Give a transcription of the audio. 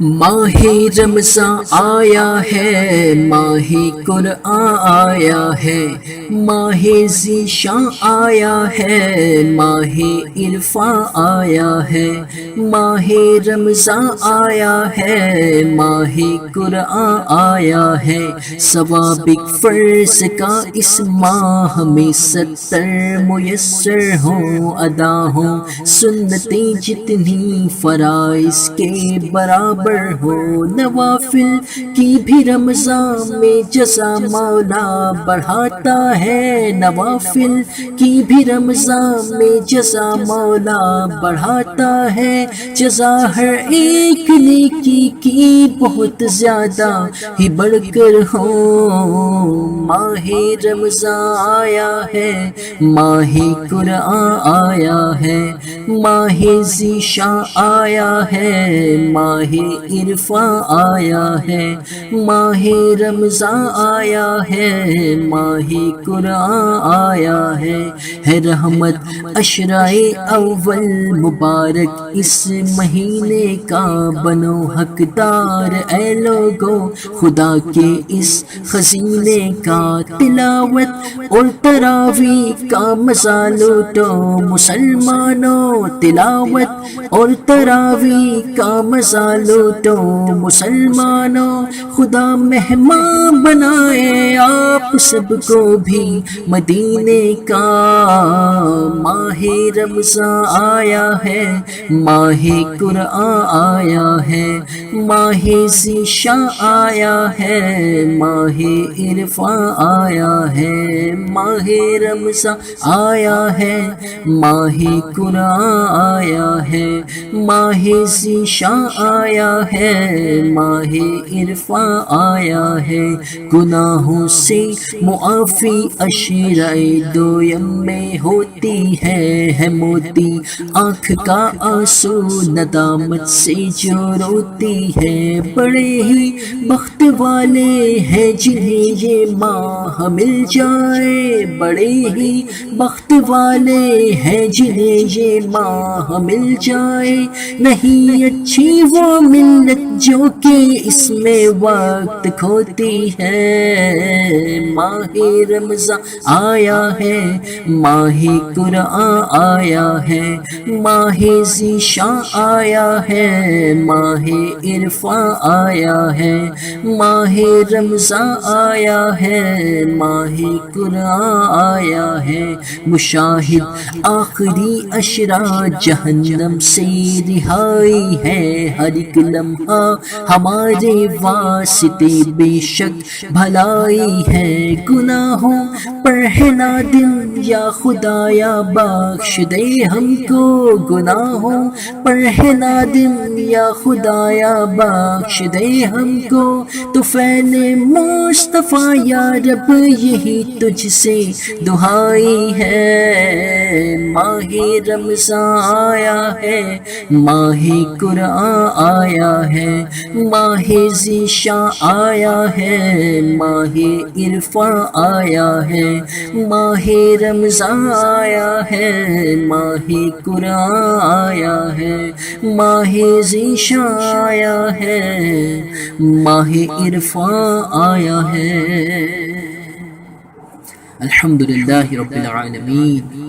ماہ رمضان آیا ہے، ماہ قرآن آیا ہے، ماہ ذیشان آیا ہے، ماہ عرفان آیا ہے، ماہ رمضان آیا ہے، ماہ قرآن آیا ہے۔ ثوابق فرض کا اس ماہ میں 70 میسر ہوں، ادا ہوں سنتیں جتنی فرائض کے برابر ہو، نوافل کی بھی رمضان میں جزا مولا بڑھاتا ہے، نوافل کی بھی رمضان میں جزا مولا بڑھاتا ہے، جزا ہر ایک نیکی کی بہت زیادہ ہی بڑھ کر ہو۔ ماہ رمضان آیا ہے، ماہ قرآن آیا ہے، ماہ ذیشان آیا ہے، ماہ عرفان آیا ہے، ماہ رمضان آیا ہے، ماہ قرآن آیا ہے رحمت عشرۂ اول مبارک اس مہینے کا بنو حقدار، اے لوگو خدا کے اس خزینے کا، تلاوت اور تراویح کا مزہ لوٹو مسلمانوں، تلاوت اور تراویح کا مزہ لوٹو مسلمانوں، خدا مہمان بنائے آپ سب کو بھی مدینے کا۔ ماہ رمضان آیا ہے، ماہ قرآن آیا ہے، ماہ ذیشان آیا ہے، ماہ عرفان آیا ہے، ماہ رمضان آیا ہے، ماہ قرآن آیا ہے، ماہ ذیشان آیا ہے، ماہ عرفان آیا ہے، گناہوں سے معافی عشرۂ دویم میں ہوتی ہے موتی آنکھ کا آنسو ندامت سے جو روتی ہے، بڑے ہی بخت والے ہیں جنہیں یہ ماہ مل جائے، بڑے ہی بخت والے ہیں جنہیں یہ ماہ مل جائے، نہیں اچھی وہ ملت جو کہ اس میں وقت کھوتی ہے۔ ماہ رمضان آیا ہے، ماہ قرآن آیا ہے، ماہ ذیشان آیا ہے، ماہ عرفان آیا ہے، ماہ رمضان آیا ہے، ماہ قرآن آیا ہے، مشاہد آخری عشرہ جہنم سے رہائی ہے، ہر ایک لمحہ ہمارے واسطے بے شک بھلائی ہے، گناہوں پر ہے نادم یا خدایا بخش دے ہم کو، گناہوں پر ہے نادم یا خدایا بخش دے ہم کو، تو فعل مصطفیٰ یا رب یہی تجھ سے دعائی ہے۔ ماہ رمضان آیا ہے، ماہ قرآن آیا ہے، ماہ ذیشان آیا ہے، ماہ عرفان آیا ہے، ماہ رمضان آیا ہے، ماہ قرآن آیا ہے، ماہ ذیشان آیا ہے، ماہ عرفان آیا ہے۔ الحمدللہ رب العالمین۔